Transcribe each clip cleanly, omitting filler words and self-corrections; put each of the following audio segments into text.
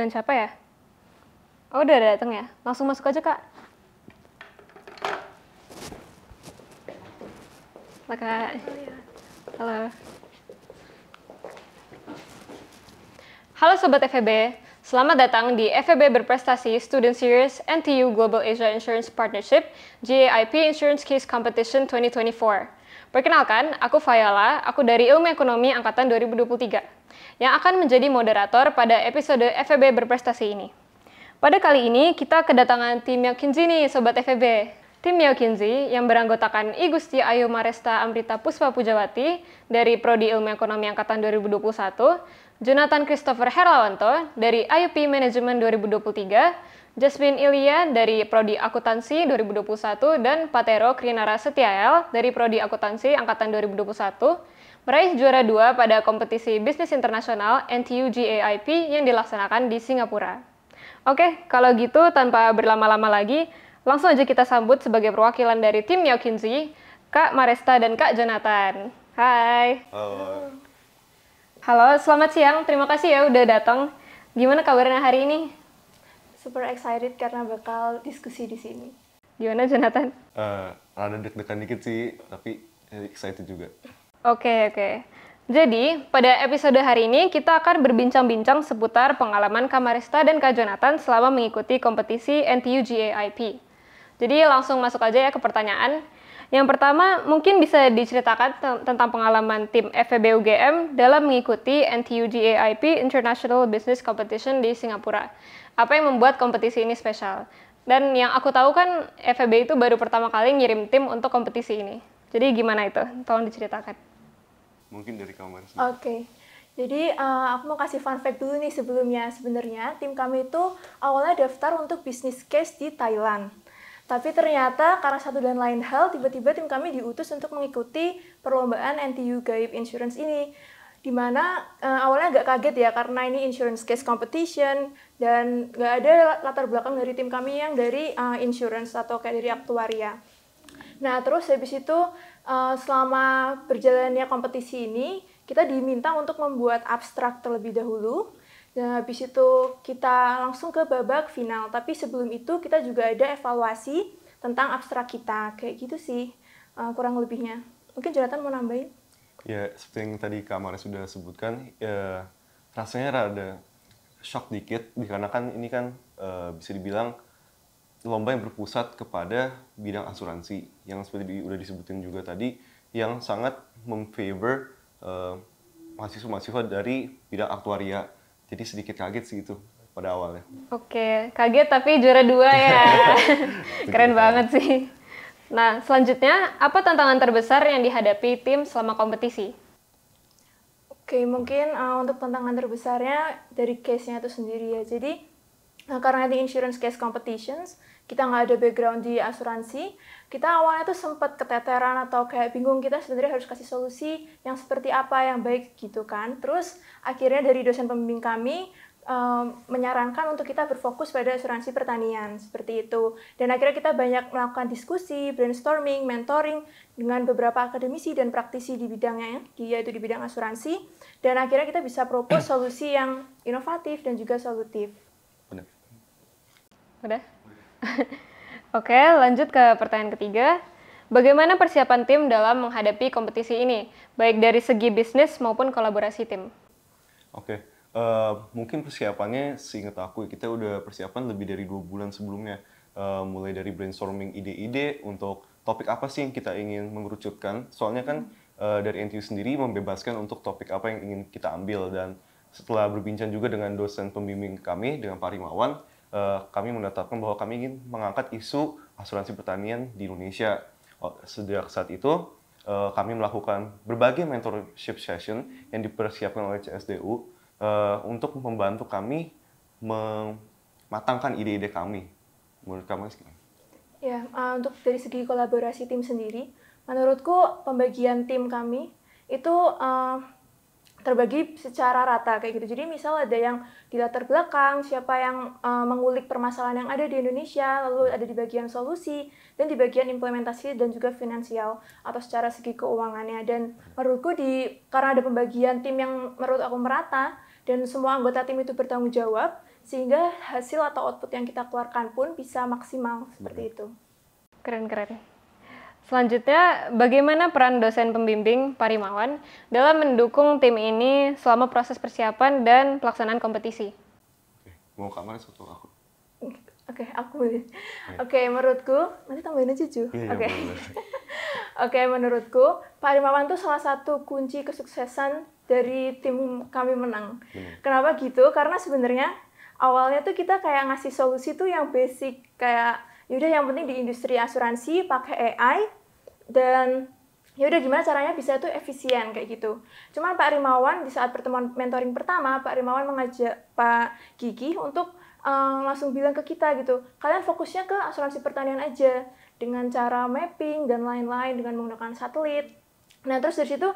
dengan siapa ya? Oh, udah datang ya? Langsung masuk aja, Kak. Halo, Kak. Halo. Halo Sobat FEB, selamat datang di FEB Berprestasi Student Series NTU Global Asia Insurance Partnership GAIP Insurance Case Competition 2024. Perkenalkan, aku Fayala, aku dari Ilmu Ekonomi Angkatan 2023, yang akan menjadi moderator pada episode FEB Berprestasi ini. Pada kali ini, kita kedatangan tim Yakinzi nih, Sobat FEB. Tim Yakinzi yang beranggotakan I Gusti Ayu Maresta Amrita Puspa Pujawati dari Prodi Ilmu Ekonomi Angkatan 2021, Jonathan Christopher Herlawanto dari IUP Manajemen 2023, Jasmine Ilya dari Prodi Akuntansi 2021, dan Patero Krinara Setiael dari Prodi Akuntansi Angkatan 2021, meraih juara 2 pada kompetisi bisnis internasional NTU GAIP yang dilaksanakan di Singapura. Oke, kalau gitu tanpa berlama-lama lagi, langsung aja kita sambut sebagai perwakilan dari tim Yakinzi, Kak Maresta dan Kak Jonathan. Hai. Halo. Halo, selamat siang. Terima kasih ya udah datang. Gimana kabarnya hari ini? Super excited karena bakal diskusi di sini. Gimana, Jonathan? Rada deg-degan dikit sih, tapi excited juga. Oke. Jadi, pada episode hari ini kita akan berbincang-bincang seputar pengalaman Kak Maresta dan Kak Jonathan selama mengikuti kompetisi NTU GAIP. Jadi langsung masuk aja ya ke pertanyaan. Yang pertama, mungkin bisa diceritakan tentang pengalaman tim FEB UGM dalam mengikuti NTU GAIP International Business Competition di Singapura. Apa yang membuat kompetisi ini spesial? Dan yang aku tahu kan FEB itu baru pertama kali ngirim tim untuk kompetisi ini. Jadi gimana itu? Tolong diceritakan. Mungkin dari kamar sih. Oke. Jadi aku mau kasih fun fact dulu nih sebelumnya. Sebenarnya tim kami itu awalnya daftar untuk business case di Thailand. Tapi ternyata karena satu dan lain hal, tiba-tiba tim kami diutus untuk mengikuti perlombaan NTU GAIP Insurance ini. Dimana awalnya agak kaget ya, karena ini insurance case competition, dan nggak ada latar belakang dari tim kami yang dari insurance atau kayak dari aktuaria. Nah, terus habis itu selama berjalannya kompetisi ini, kita diminta untuk membuat abstrak terlebih dahulu. Dan habis itu kita langsung ke babak final. Tapi sebelum itu kita juga ada evaluasi tentang abstrak kita. Kayak gitu sih kurang lebihnya. Mungkin Jonathan mau nambahin? Ya, seperti yang tadi Kak Mara sudah sebutkan, rasanya rada shock dikit, dikarenakan ini kan bisa dibilang lomba yang berpusat kepada bidang asuransi, yang seperti udah disebutin juga tadi, yang sangat memfavor mahasiswa-mahasiswa dari bidang aktuaria. Jadi sedikit kaget sih itu pada awalnya. Oke, kaget tapi juara 2 ya. Keren banget sih. Nah, selanjutnya, apa tantangan terbesar yang dihadapi tim selama kompetisi? Oke, mungkin untuk tantangan terbesarnya dari case-nya itu sendiri ya. Jadi, karena di insurance case competitions, kita nggak ada background di asuransi, kita awalnya tuh sempat keteteran atau kayak bingung kita sebenarnya harus kasih solusi yang seperti apa yang baik gitu kan. Terus akhirnya dari dosen pembimbing kami menyarankan untuk kita berfokus pada asuransi pertanian, seperti itu. Dan akhirnya kita banyak melakukan diskusi, brainstorming, mentoring dengan beberapa akademisi dan praktisi di bidangnya, yaitu di bidang asuransi. Dan akhirnya kita bisa propose solusi yang inovatif dan juga solutif. Benar. Udah? Oke, lanjut ke pertanyaan ketiga. Bagaimana persiapan tim dalam menghadapi kompetisi ini, baik dari segi bisnis maupun kolaborasi tim? Oke, mungkin persiapannya seingat aku, kita udah persiapan lebih dari 2 bulan sebelumnya. Mulai dari brainstorming ide-ide untuk topik apa sih yang kita ingin mengerucutkan. Soalnya kan dari NTU sendiri membebaskan untuk topik apa yang ingin kita ambil. Dan setelah berbincang juga dengan dosen pembimbing kami, dengan Pak Rimawan, kami menetapkan bahwa kami ingin mengangkat isu asuransi pertanian di Indonesia. Sejak saat itu, kami melakukan berbagai mentorship session yang dipersiapkan oleh CSDU untuk membantu kami mematangkan ide-ide kami. Menurut kamu gimana? Ya, untuk dari segi kolaborasi tim sendiri, menurutku pembagian tim kami itu terbagi secara rata kayak gitu. Jadi misal ada yang di latar belakang, siapa yang mengulik permasalahan yang ada di Indonesia, lalu ada di bagian solusi, dan di bagian implementasi dan juga finansial atau secara segi keuangannya. Dan menurutku karena ada pembagian tim yang menurut aku merata, dan semua anggota tim itu bertanggung jawab, sehingga hasil atau output yang kita keluarkan pun bisa maksimal seperti itu. Keren-keren. Selanjutnya, bagaimana peran dosen pembimbing Pak Rimawan dalam mendukung tim ini selama proses persiapan dan pelaksanaan kompetisi? Mau kamar atau aku? Oke, aku boleh. Oke, menurutku, nanti tambahin aja Ju. Oke. Oke, menurutku Pak Rimawan tuh salah satu kunci kesuksesan dari tim kami menang. Kenapa gitu? Karena sebenarnya awalnya tuh kita kayak ngasih solusi tuh yang basic, kayak yaudah yang penting di industri asuransi pakai AI, dan yaudah gimana caranya bisa tuh efisien kayak gitu. Cuman Pak Rimawan di saat pertemuan mentoring pertama, Pak Rimawan mengajak Pak Gigi untuk langsung bilang ke kita gitu, kalian fokusnya ke asuransi pertanian aja dengan cara mapping dan lain-lain dengan menggunakan satelit. Nah terus dari situ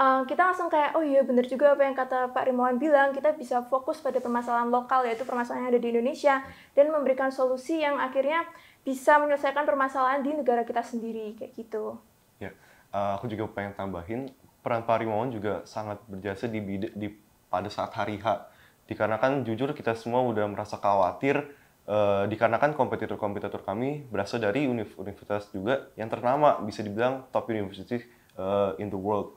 kita langsung kayak, oh iya bener juga apa yang kata Pak Rimawan bilang, kita bisa fokus pada permasalahan lokal, yaitu permasalahan yang ada di Indonesia, dan memberikan solusi yang akhirnya bisa menyelesaikan permasalahan di negara kita sendiri, kayak gitu. Ya, aku juga pengen tambahin, peran Pak Rimawan juga sangat berjasa pada saat hari H. Dikarenakan jujur kita semua udah merasa khawatir, dikarenakan kompetitor-kompetitor kami berasal dari universitas juga yang ternama, bisa dibilang top university in the world.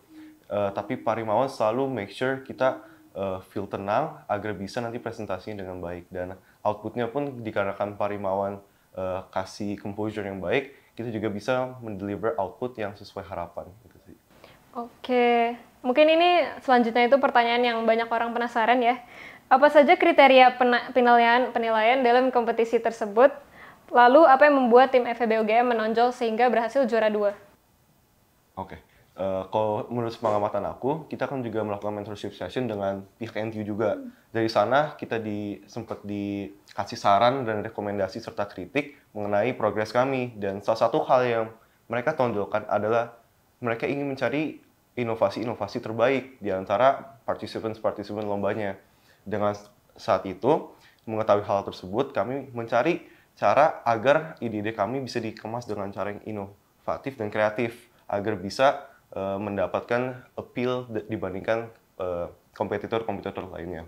Tapi Pak Rimawan selalu make sure kita feel tenang agar bisa nanti presentasinya dengan baik, dan outputnya pun dikarenakan Pak Rimawan kasih composure yang baik, kita juga bisa mendeliver output yang sesuai harapan gitu sih. Oke, mungkin ini selanjutnya itu pertanyaan yang banyak orang penasaran ya. Apa saja kriteria penilaian dalam kompetisi tersebut? Lalu apa yang membuat tim FEB UGM menonjol sehingga berhasil juara 2? Oke. Kalau menurut pengamatan aku, kita kan juga melakukan mentorship session dengan pihak NTU juga. Dari sana kita sempat dikasih saran dan rekomendasi serta kritik mengenai progres kami. Dan salah satu hal yang mereka tonjolkan adalah mereka ingin mencari inovasi-inovasi terbaik di antara partisipan lombanya. Dengan saat itu, mengetahui hal tersebut, kami mencari cara agar ide-ide kami bisa dikemas dengan cara yang inovatif dan kreatif, agar bisa mendapatkan appeal dibandingkan kompetitor-kompetitor lainnya.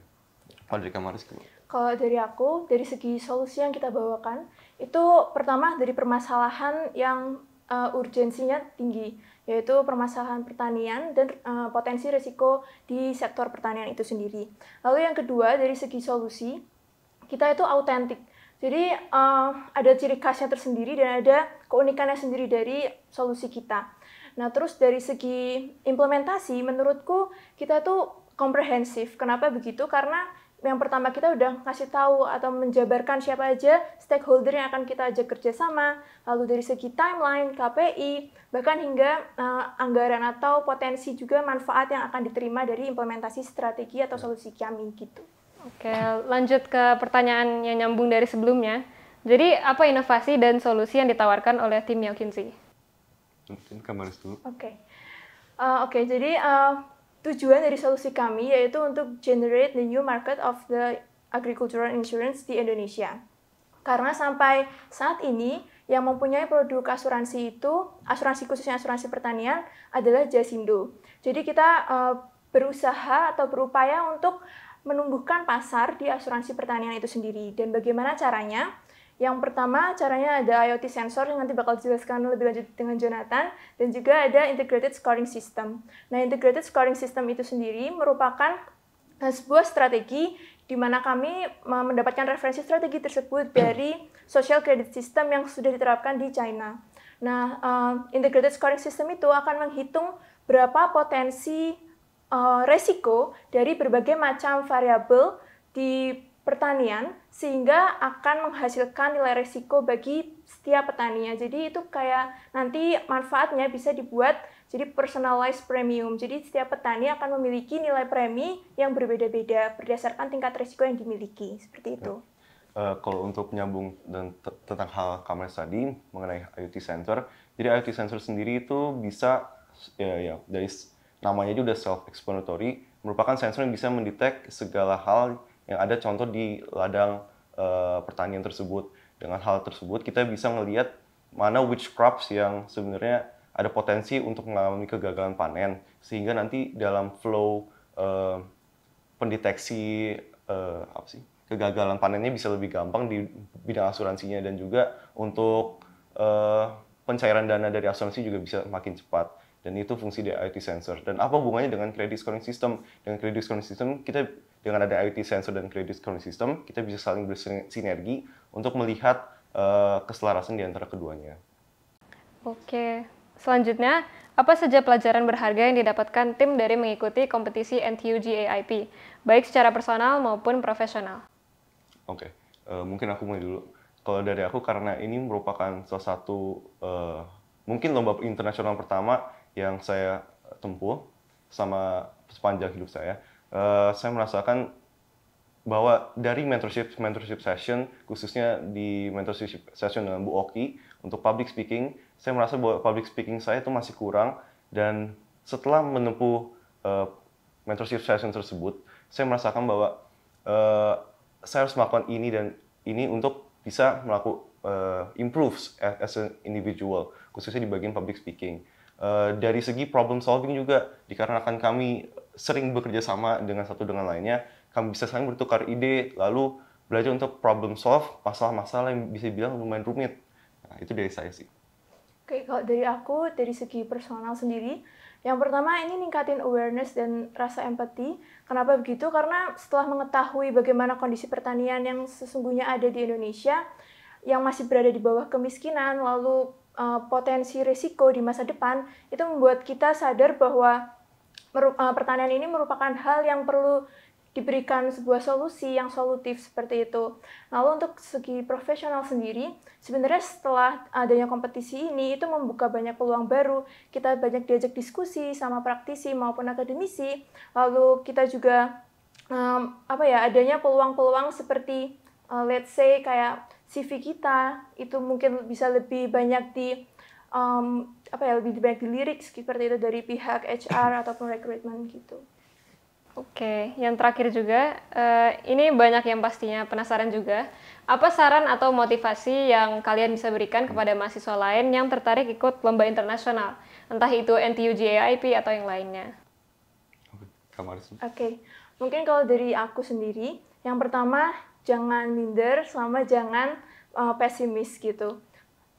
Kalau dari Kamaris gimana? Kalau dari aku, dari segi solusi yang kita bawakan, itu pertama dari permasalahan yang urgensinya tinggi, yaitu permasalahan pertanian dan potensi risiko di sektor pertanian itu sendiri. Lalu yang kedua, dari segi solusi, kita itu autentik. Jadi ada ciri khasnya tersendiri dan ada keunikannya sendiri dari solusi kita. Nah, terus dari segi implementasi, menurutku kita tuh komprehensif. Kenapa begitu? Karena yang pertama kita udah ngasih tahu atau menjabarkan siapa aja stakeholder yang akan kita ajak kerjasama, lalu dari segi timeline, KPI, bahkan hingga anggaran atau potensi juga manfaat yang akan diterima dari implementasi strategi atau solusi kami gitu. Oke, lanjut ke pertanyaan yang nyambung dari sebelumnya. Jadi, apa inovasi dan solusi yang ditawarkan oleh tim Yao Kinsey? Mungkin Kamaris dulu. Oke, jadi tujuan dari solusi kami yaitu untuk generate the new market of the agricultural insurance di Indonesia. Karena sampai saat ini yang mempunyai produk asuransi itu, asuransi khususnya asuransi pertanian adalah Jasindo. Jadi kita berusaha atau berupaya untuk menumbuhkan pasar di asuransi pertanian itu sendiri. Dan bagaimana caranya? Yang pertama, caranya ada IoT sensor yang nanti bakal dijelaskan lebih lanjut dengan Jonathan, dan juga ada integrated scoring system. Nah, integrated scoring system itu sendiri merupakan sebuah strategi di mana kami mendapatkan referensi strategi tersebut dari social credit system yang sudah diterapkan di China. Nah, integrated scoring system itu akan menghitung berapa potensi resiko dari berbagai macam variabel di pertanian sehingga akan menghasilkan nilai risiko bagi setiap petaninya. Jadi itu kayak nanti manfaatnya bisa dibuat jadi personalized premium. Jadi setiap petani akan memiliki nilai premi yang berbeda-beda berdasarkan tingkat risiko yang dimiliki. Seperti itu. Kalau untuk menyambung dan tentang hal Kamaris tadi mengenai IoT sensor, jadi IoT sensor sendiri itu bisa ya dari namanya juga udah self-explanatory, merupakan sensor yang bisa mendetek segala hal yang ada contoh di ladang pertanian tersebut. Dengan hal tersebut kita bisa melihat mana which crops yang sebenarnya ada potensi untuk mengalami kegagalan panen, sehingga nanti dalam flow pendeteksi kegagalan panennya bisa lebih gampang di bidang asuransinya, dan juga untuk pencairan dana dari asuransi juga bisa makin cepat. Dan itu fungsi dari IoT sensor. Dan apa hubungannya dengan credit scoring system? Dengan credit scoring system, kita dengan ada IoT sensor dan credit scoring system, kita bisa saling bersinergi untuk melihat keselarasan di antara keduanya. Oke, selanjutnya, apa saja pelajaran berharga yang didapatkan tim dari mengikuti kompetisi NTU GAIP, baik secara personal maupun profesional? Oke, mungkin aku mulai dulu. Kalau dari aku, karena ini merupakan salah satu mungkin lomba internasional pertama yang saya tempuh sama sepanjang hidup saya merasakan bahwa dari mentorship session, khususnya di mentorship session dengan Bu Oki untuk public speaking, saya merasa bahwa public speaking saya itu masih kurang, dan setelah menempuh mentorship session tersebut, saya merasakan bahwa saya harus melakukan ini dan ini untuk bisa melakukan improve as an individual, khususnya di bagian public speaking. Dari segi problem solving juga, dikarenakan kami sering bekerja sama dengan satu dengan lainnya, kami bisa saling bertukar ide, lalu belajar untuk problem solve masalah-masalah yang bisa dibilang lumayan rumit. Nah, itu dari saya sih. Oke, kalau dari aku, dari segi personal sendiri, yang pertama ini ningkatin awareness dan rasa empati. Kenapa begitu? Karena setelah mengetahui bagaimana kondisi pertanian yang sesungguhnya ada di Indonesia, yang masih berada di bawah kemiskinan, lalu potensi risiko di masa depan, itu membuat kita sadar bahwa pertanian ini merupakan hal yang perlu diberikan sebuah solusi yang solutif seperti itu. Lalu untuk segi profesional sendiri, sebenarnya setelah adanya kompetisi ini, itu membuka banyak peluang baru. Kita banyak diajak diskusi sama praktisi maupun akademisi. Lalu kita juga adanya peluang-peluang seperti let's say kayak CV kita itu mungkin bisa lebih banyak lebih banyak dilirik seperti itu dari pihak HR ataupun rekrutmen gitu. Oke, yang terakhir juga, ini banyak yang pastinya penasaran juga. Apa saran atau motivasi yang kalian bisa berikan kepada mahasiswa lain yang tertarik ikut lomba internasional, entah itu NTU GAIP atau yang lainnya? Oke, mungkin kalau dari aku sendiri, yang pertama jangan minder, sama jangan pesimis gitu.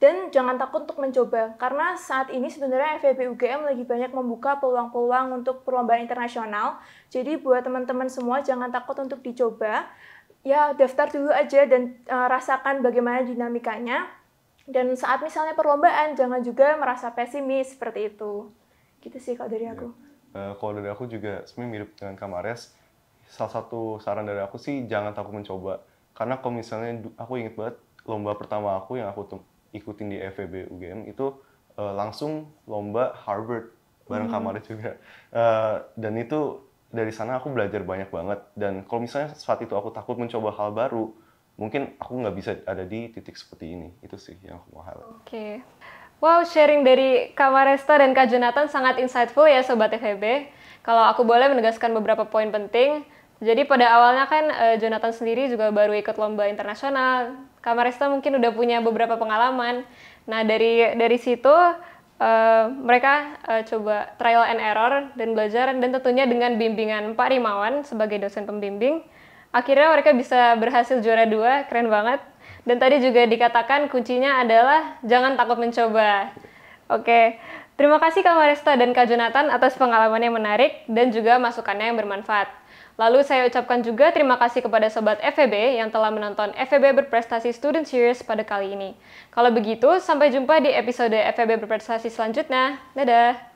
Dan jangan takut untuk mencoba, karena saat ini sebenarnya FEB UGM lagi banyak membuka peluang-peluang untuk perlombaan internasional. Jadi buat teman-teman semua jangan takut untuk dicoba. Ya daftar dulu aja dan rasakan bagaimana dinamikanya. Dan saat misalnya perlombaan jangan juga merasa pesimis seperti itu. Gitu sih kalau dari aku. Kalau dari aku juga sebenarnya mirip dengan Kamares. Salah satu saran dari aku sih jangan takut mencoba. Karena kalau misalnya aku inget banget lomba pertama aku yang aku ikutin di FEB UGM itu langsung lomba Harvard bareng Kamares juga. Dan itu dari sana aku belajar banyak banget. Dan kalau misalnya saat itu aku takut mencoba hal baru, mungkin aku nggak bisa ada di titik seperti ini. Itu sih yang aku mau highlight. Oke. Wow, sharing dari Kak Maresta dan Kak Jonathan sangat insightful ya Sobat FEB. Kalau aku boleh menegaskan beberapa poin penting. Jadi pada awalnya kan Jonathan sendiri juga baru ikut lomba internasional. Kak Maresta mungkin udah punya beberapa pengalaman. Nah dari situ mereka coba trial and error dan belajar, dan tentunya dengan bimbingan Pak Rimawan sebagai dosen pembimbing. Akhirnya mereka bisa berhasil juara 2, keren banget. Dan tadi juga dikatakan kuncinya adalah jangan takut mencoba. Oke, terima kasih Kak Maresta dan Kak Jonathan atas pengalaman yang menarik dan juga masukannya yang bermanfaat. Lalu saya ucapkan juga terima kasih kepada Sobat FEB yang telah menonton FEB Berprestasi Student Series pada kali ini. Kalau begitu, sampai jumpa di episode FEB Berprestasi selanjutnya. Dadah!